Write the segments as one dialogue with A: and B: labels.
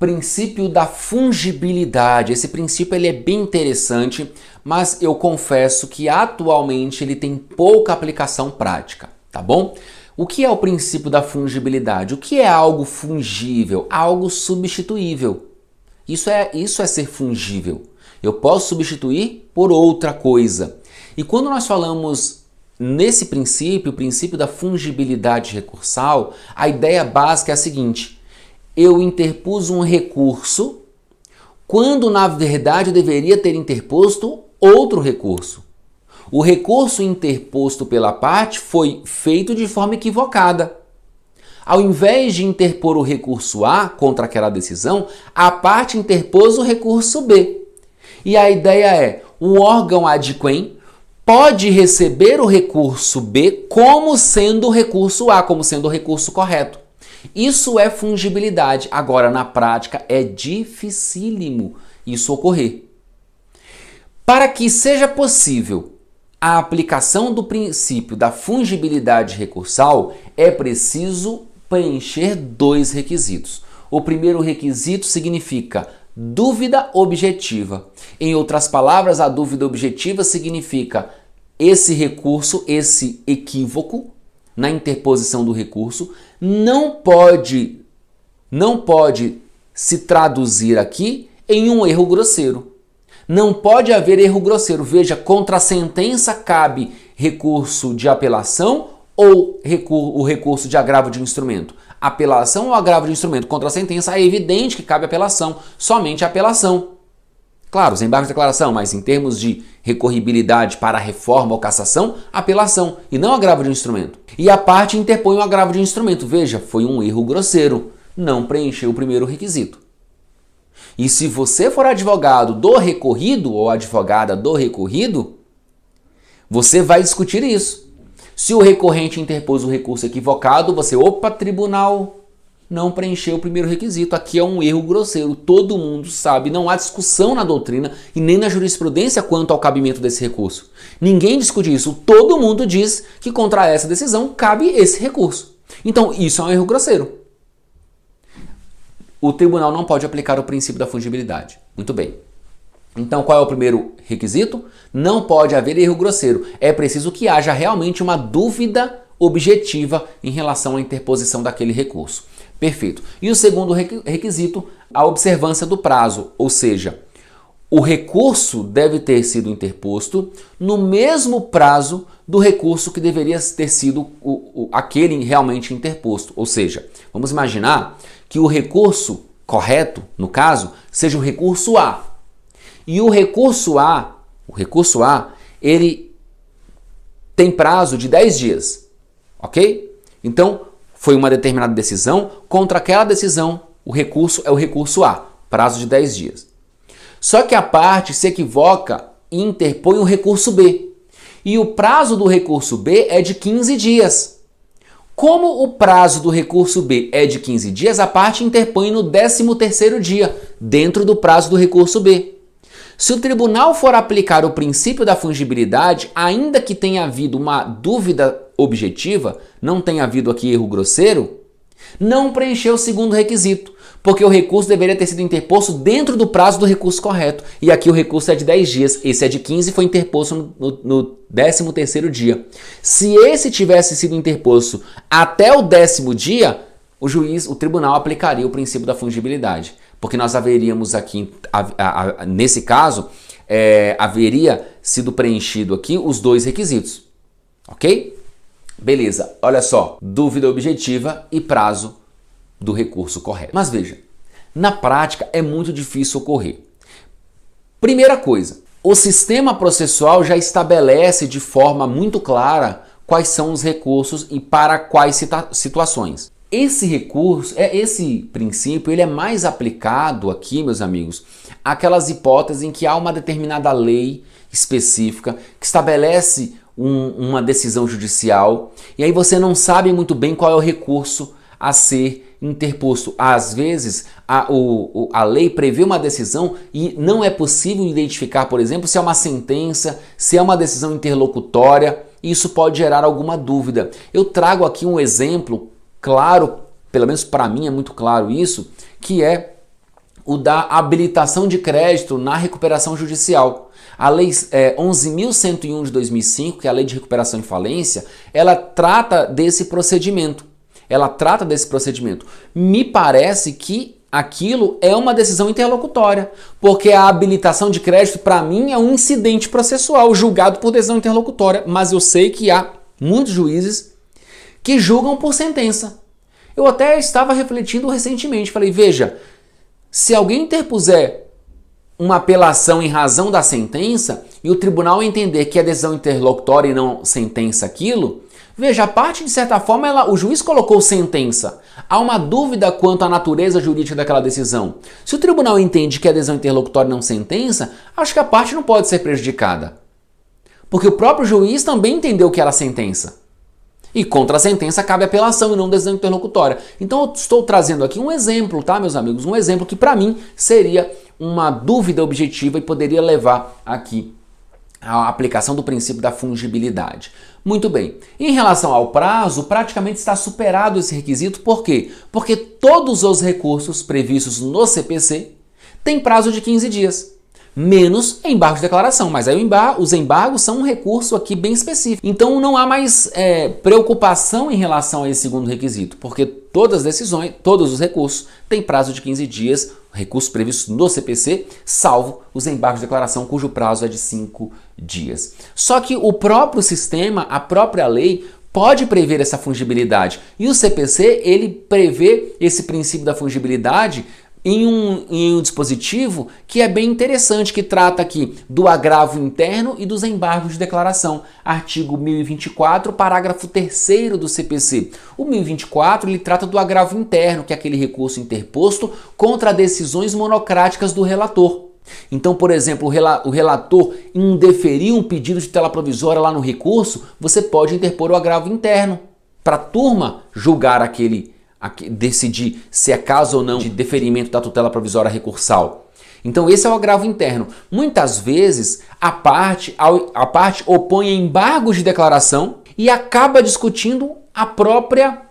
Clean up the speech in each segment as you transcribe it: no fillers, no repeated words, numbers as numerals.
A: princípio da fungibilidade. Esse princípio ele é bem interessante, mas eu confesso que atualmente ele tem pouca aplicação prática, tá bom? O que é o princípio da fungibilidade? O que é algo fungível? Algo substituível. Isso é ser fungível. Eu posso substituir por outra coisa. E quando nós falamos nesse princípio, o princípio da fungibilidade recursal, a ideia básica é a seguinte: eu interpus um recurso quando na verdade eu deveria ter interposto outro recurso. O recurso interposto pela parte foi feito de forma equivocada. Ao invés de interpor o recurso A contra aquela decisão, a parte interpôs o recurso B. E a ideia é, o órgão adquem pode receber o recurso B como sendo o recurso A, como sendo o recurso correto. Isso é fungibilidade. Agora, na prática, é dificílimo isso ocorrer. Para que seja possível a aplicação do princípio da fungibilidade recursal, é preciso preencher dois requisitos. O primeiro requisito significa dúvida objetiva. Em outras palavras, a dúvida objetiva significa esse recurso, esse equívoco na interposição do recurso, não pode se traduzir aqui em um erro grosseiro. Não pode haver erro grosseiro. Veja, contra a sentença cabe recurso de apelação ou o recurso de agravo de instrumento. Apelação ou agravo de instrumento. Contra a sentença é evidente que cabe apelação, somente apelação. Claro, sem embargo de declaração, mas em termos de recorribilidade para reforma ou cassação, apelação e não agravo de instrumento. E a parte interpõe um agravo de instrumento. Veja, foi um erro grosseiro, não preencheu o primeiro requisito. E se você for advogado do recorrido ou advogada do recorrido, você vai discutir isso. Se o recorrente interpôs o recurso equivocado, você, opa, tribunal, não preencheu o primeiro requisito. Aqui é um erro grosseiro, todo mundo sabe, não há discussão na doutrina e nem na jurisprudência quanto ao cabimento desse recurso. Ninguém discute isso, todo mundo diz que contra essa decisão cabe esse recurso. Então, isso é um erro grosseiro. O tribunal não pode aplicar o princípio da fungibilidade. Muito bem. Então, qual é o primeiro requisito? Não pode haver erro grosseiro. É preciso que haja realmente uma dúvida objetiva em relação à interposição daquele recurso. Perfeito. E o segundo requisito, a observância do prazo, ou seja, o recurso deve ter sido interposto no mesmo prazo do recurso que deveria ter sido aquele realmente interposto. Ou seja, vamos imaginar que o recurso correto, no caso, seja o recurso A. E o recurso A, ele tem prazo de 10 dias, ok? Então, foi uma determinada decisão, contra aquela decisão, o recurso é o recurso A, prazo de 10 dias. Só que a parte se equivoca e interpõe o recurso B. E o prazo do recurso B é de 15 dias. Como o prazo do recurso B é de 15 dias, a parte interpõe no 13º dia, dentro do prazo do recurso B. Se o tribunal for aplicar o princípio da fungibilidade, ainda que tenha havido uma dúvida objetiva, não tenha havido aqui erro grosseiro, não preencheu o segundo requisito, porque o recurso deveria ter sido interposto dentro do prazo do recurso correto. E aqui o recurso é de 10 dias, esse é de 15 e foi interposto no 13º dia. Se esse tivesse sido interposto até o 10º dia, o tribunal aplicaria o princípio da fungibilidade. Porque nós haveríamos aqui, nesse caso, haveria sido preenchido aqui os dois requisitos. Ok? Beleza, olha só, dúvida objetiva e prazo do recurso correto. Mas veja, na prática é muito difícil ocorrer. Primeira coisa, o sistema processual já estabelece de forma muito clara quais são os recursos e para quais situações. Esse princípio, ele é mais aplicado aqui, meus amigos, àquelas hipóteses em que há uma determinada lei específica que estabelece uma decisão judicial e aí você não sabe muito bem qual é o recurso a ser interposto. Às vezes, a lei prevê uma decisão e não é possível identificar, por exemplo, se é uma sentença, se é uma decisão interlocutória. Isso pode gerar alguma dúvida. Eu trago aqui um exemplo claro, pelo menos para mim é muito claro isso, que é o da habilitação de crédito na recuperação judicial. A Lei 11.101 de 2005, que é a Lei de Recuperação em Falência, ela trata desse procedimento. Me parece que aquilo é uma decisão interlocutória, porque a habilitação de crédito, para mim, é um incidente processual julgado por decisão interlocutória, mas eu sei que há muitos juízes que julgam por sentença. Eu até estava refletindo recentemente, falei, veja, se alguém interpuser uma apelação em razão da sentença e o tribunal entender que é decisão interlocutória e não sentença aquilo, veja, a parte de certa forma o juiz colocou sentença. Há uma dúvida quanto à natureza jurídica daquela decisão. Se o tribunal entende que é decisão interlocutória e não sentença, acho que a parte não pode ser prejudicada. Porque o próprio juiz também entendeu que era sentença. E contra a sentença cabe apelação e não decisão interlocutória. Então eu estou trazendo aqui um exemplo, tá, meus amigos? Um exemplo que para mim seria uma dúvida objetiva e poderia levar aqui à aplicação do princípio da fungibilidade. Muito bem. Em relação ao prazo, praticamente está superado esse requisito. Por quê? Porque todos os recursos previstos no CPC têm prazo de 15 dias. Menos embargos de declaração, mas aí os embargos são um recurso aqui bem específico. Então não há mais preocupação em relação a esse segundo requisito, porque todas as decisões, todos os recursos têm prazo de 15 dias, recursos previstos no CPC, salvo os embargos de declaração, cujo prazo é de 5 dias. Só que o próprio sistema, a própria lei, pode prever essa fungibilidade. E o CPC, ele prevê esse princípio da fungibilidade em um dispositivo que é bem interessante, que trata aqui do agravo interno e dos embargos de declaração. Artigo 1024, parágrafo 3º do CPC. O 1024 ele trata do agravo interno, que é aquele recurso interposto contra decisões monocráticas do relator. Então, por exemplo, o relator indeferiu um pedido de tutela provisória lá no recurso, você pode interpor o agravo interno para a turma julgar decidir se é caso ou não de deferimento da tutela provisória recursal. Então esse é o agravo interno. Muitas vezes a parte opõe embargos de declaração e acaba discutindo a própria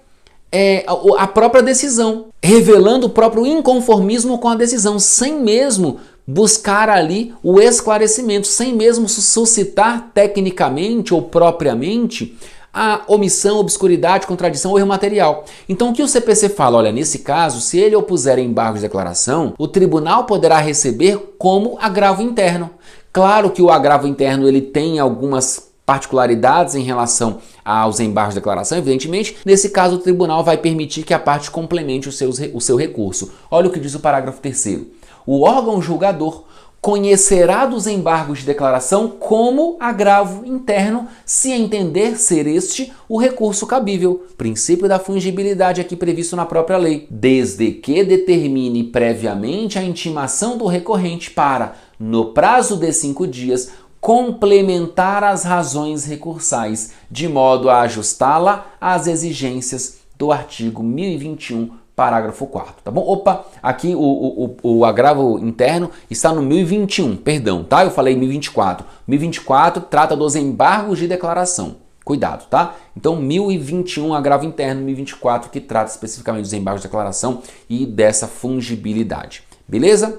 A: decisão, revelando o próprio inconformismo com a decisão, sem mesmo buscar ali o esclarecimento, sem mesmo suscitar tecnicamente ou propriamente a omissão, obscuridade, contradição ou erro material. Então o que o CPC fala? Olha, nesse caso, se ele opuser embargos de declaração, o tribunal poderá receber como agravo interno. Claro que o agravo interno ele tem algumas particularidades em relação aos embargos de declaração, evidentemente. Nesse caso, o tribunal vai permitir que a parte complemente o seu recurso. Olha o que diz o parágrafo 3º. O órgão julgador conhecerá dos embargos de declaração como agravo interno, se entender ser este o recurso cabível. Princípio da fungibilidade aqui previsto na própria lei. Desde que determine previamente a intimação do recorrente para, no prazo de 5 dias, complementar as razões recursais, de modo a ajustá-la às exigências do artigo 1021, parágrafo 4º, tá bom? Opa, aqui o agravo interno está no 1021, perdão, tá? Eu falei 1024. 1024 trata dos embargos de declaração. Cuidado, tá? Então 1021 agravo interno, 1024 que trata especificamente dos embargos de declaração e dessa fungibilidade. Beleza?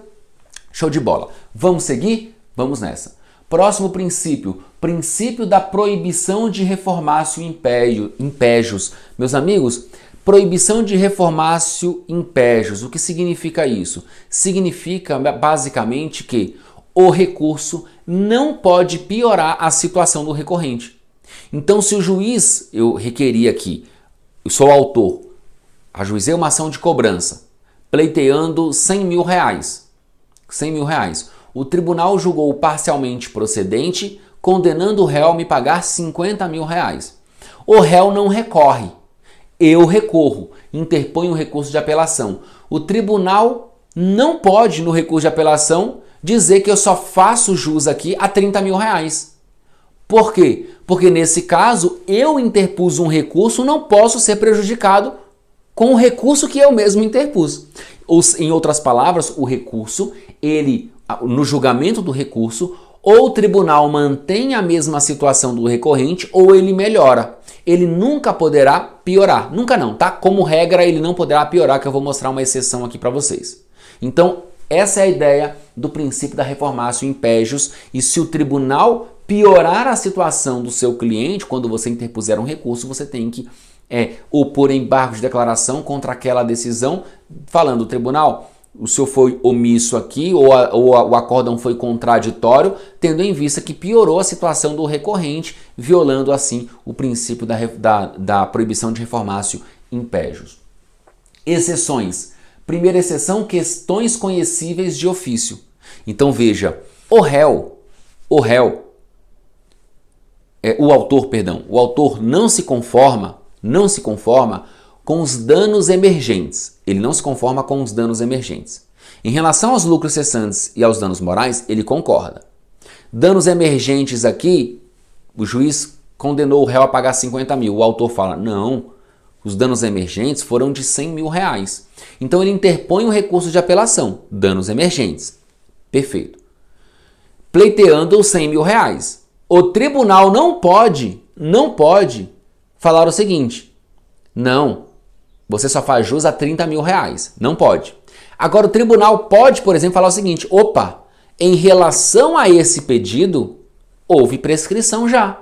A: Show de bola. Vamos seguir? Vamos nessa. Próximo princípio, princípio da proibição de reformácio impégios. Meus amigos, proibição de reformácio impégios. O que significa isso? Significa basicamente que o recurso não pode piorar a situação do recorrente. Então, se o juiz, eu requeri aqui, eu sou autor, ajuizei uma ação de cobrança, pleiteando R$100 mil. O tribunal julgou parcialmente procedente, condenando o réu a me pagar R$50 mil. O réu não recorre. Eu recorro, interponho um recurso de apelação. O tribunal não pode, no recurso de apelação, dizer que eu só faço jus aqui a R$30 mil. Por quê? Porque nesse caso, eu interpus um recurso, não posso ser prejudicado com o recurso que eu mesmo interpus. Em outras palavras, o recurso, no julgamento do recurso, ou o tribunal mantém a mesma situação do recorrente ou ele melhora. Ele nunca poderá piorar. Nunca não, tá? Como regra, ele não poderá piorar, que eu vou mostrar uma exceção aqui para vocês. Então, Essa é a ideia do princípio da reformatio in pejus, e se o tribunal piorar a situação do seu cliente, quando você interpuser um recurso, você tem que opor embargo de declaração contra aquela decisão, falando, o tribunal, o senhor foi omisso aqui, ou o acórdão foi contraditório, tendo em vista que piorou a situação do recorrente, violando assim o princípio da proibição de reformatio in pejus. Exceções. Primeira exceção, questões conhecíveis de ofício. Então veja, o autor não se conforma com os danos emergentes. Ele não se conforma com os danos emergentes. Em relação aos lucros cessantes e aos danos morais, ele concorda. Danos emergentes aqui, o juiz condenou o réu a pagar 50 mil. O autor fala, não, os danos emergentes foram de 100 mil reais. Então ele interpõe um recurso de apelação, danos emergentes. Perfeito. Pleiteando os 100 mil reais. O tribunal não pode falar o seguinte, não, você só faz jus a 30 mil reais. Não pode. Agora o tribunal pode, por exemplo, falar o seguinte, opa, em relação a esse pedido, houve prescrição já.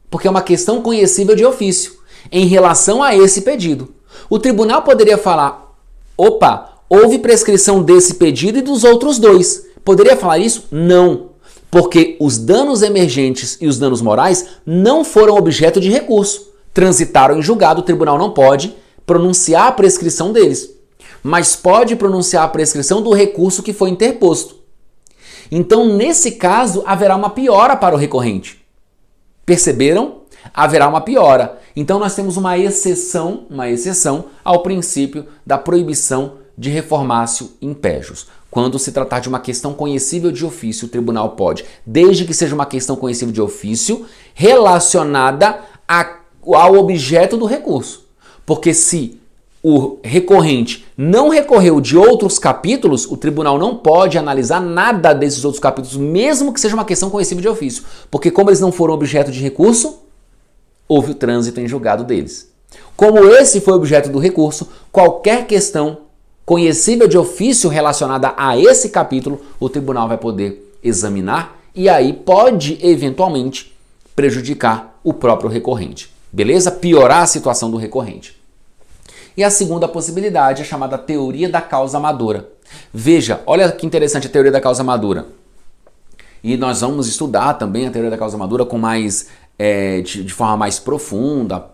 A: Porque é uma questão conhecível de ofício. Em relação a esse pedido. O tribunal poderia falar, opa, houve prescrição desse pedido e dos outros dois. Poderia falar isso? Não. Porque os danos emergentes e os danos morais não foram objeto de recurso. Transitaram em julgado, o tribunal não pode pronunciar a prescrição deles. Mas pode pronunciar a prescrição do recurso que foi interposto. Então, nesse caso, haverá uma piora para o recorrente. Perceberam? Haverá uma piora. Então nós temos uma exceção ao princípio da proibição de reformatio in pejus. Quando se tratar de uma questão conhecível de ofício, o tribunal pode, desde que seja uma questão conhecível de ofício, relacionada ao objeto do recurso. Porque se o recorrente não recorreu de outros capítulos, o tribunal não pode analisar nada desses outros capítulos, mesmo que seja uma questão conhecível de ofício. Porque como eles não foram objeto de recurso, houve o trânsito em julgado deles. Como esse foi objeto do recurso, qualquer questão conhecível de ofício relacionada a esse capítulo, o tribunal vai poder examinar e aí pode, eventualmente, prejudicar o próprio recorrente. Beleza? Piorar a situação do recorrente. E a segunda possibilidade é chamada teoria da causa madura. Veja, olha que interessante a teoria da causa madura. E nós vamos estudar também a teoria da causa madura com de forma mais profunda.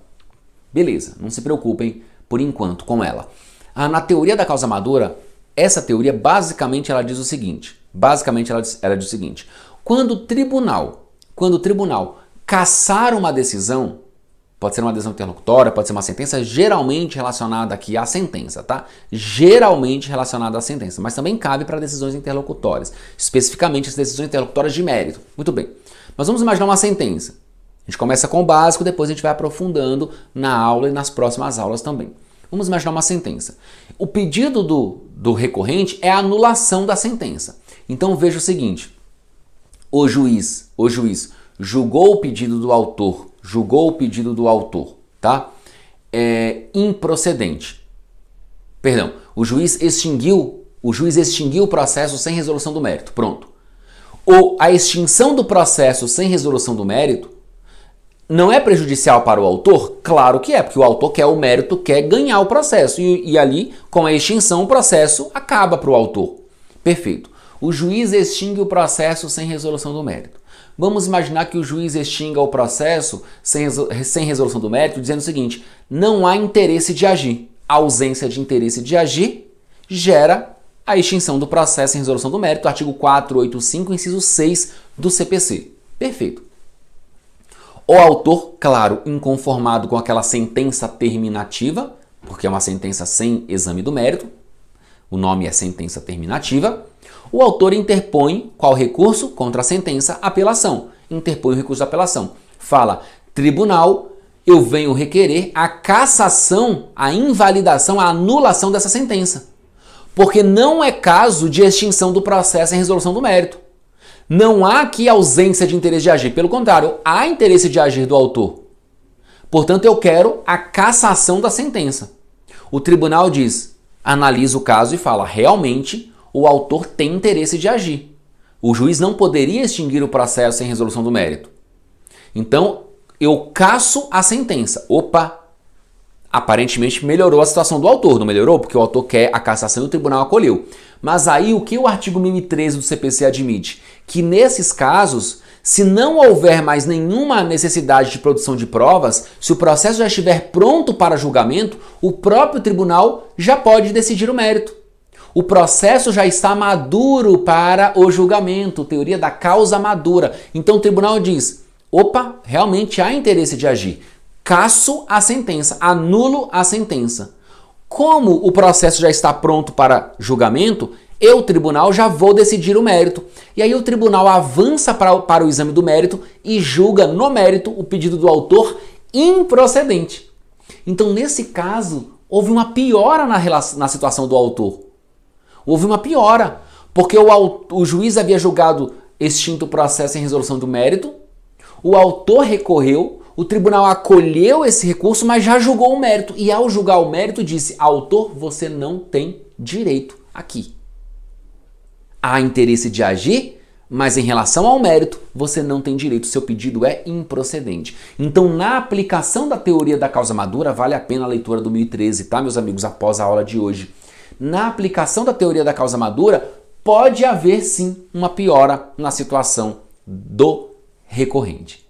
A: Beleza, não se preocupem por enquanto com ela. Na teoria da causa madura, essa teoria basicamente ela diz o seguinte. Ela diz o seguinte. Quando o tribunal cassar uma decisão, pode ser uma decisão interlocutória, pode ser uma sentença geralmente relacionada aqui à sentença, tá? Geralmente relacionada à sentença, mas também cabe para decisões interlocutórias, especificamente as decisões interlocutórias de mérito. Muito bem. Mas vamos imaginar uma sentença. A gente começa com o básico, depois a gente vai aprofundando na aula e nas próximas aulas também. Vamos imaginar uma sentença. O pedido do recorrente é a anulação da sentença. Então veja o seguinte, o juiz julgou o pedido do autor, tá? Improcedente. Perdão, o juiz extinguiu o processo sem resolução do mérito. Pronto. A extinção do processo sem resolução do mérito não é prejudicial para o autor? Claro que é, porque o autor quer o mérito, quer ganhar o processo. E ali, com a extinção, o processo acaba para o autor. Perfeito. O juiz extingue o processo sem resolução do mérito. Vamos imaginar que o juiz extinga o processo sem resolução do mérito, dizendo o seguinte, não há interesse de agir. A ausência de interesse de agir gera a extinção do processo sem resolução do mérito, artigo 485, inciso 6 do CPC. Perfeito. O autor, claro, inconformado com aquela sentença terminativa, porque é uma sentença sem exame do mérito, o nome é sentença terminativa, o autor interpõe qual recurso? Contra a sentença, apelação. Interpõe o recurso de apelação. Fala, tribunal, eu venho requerer a cassação, a invalidação, a anulação dessa sentença. Porque não é caso de extinção do processo em resolução do mérito. Não há aqui ausência de interesse de agir. Pelo contrário, há interesse de agir do autor. Portanto, eu quero a cassação da sentença. O tribunal diz, analisa o caso e fala: realmente o autor tem interesse de agir. O juiz não poderia extinguir o processo sem resolução do mérito. Então, eu casso a sentença. Opa! Aparentemente melhorou a situação do autor, não melhorou? Porque o autor quer a cassação e o tribunal acolheu. Mas aí o que o artigo 1013 do CPC admite? Que nesses casos, se não houver mais nenhuma necessidade de produção de provas, se o processo já estiver pronto para julgamento, o próprio tribunal já pode decidir o mérito. O processo já está maduro para o julgamento, teoria da causa madura. Então o tribunal diz: opa, realmente há interesse de agir. Casso a sentença, anulo a sentença. Como o processo já está pronto para julgamento, eu, tribunal, já vou decidir o mérito. E aí o tribunal avança para o exame do mérito e julga no mérito o pedido do autor improcedente. Então, nesse caso, houve uma piora na situação do autor. Houve uma piora, porque o juiz havia julgado extinto o processo em resolução do mérito, o autor recorreu, o tribunal acolheu esse recurso, mas já julgou o mérito. E ao julgar o mérito, disse: autor, você não tem direito aqui. Há interesse de agir, mas em relação ao mérito, você não tem direito. Seu pedido é improcedente. Então, na aplicação da teoria da causa madura, vale a pena a leitura do 1013, tá, meus amigos, após a aula de hoje. Na aplicação da teoria da causa madura, pode haver sim uma piora na situação do recorrente.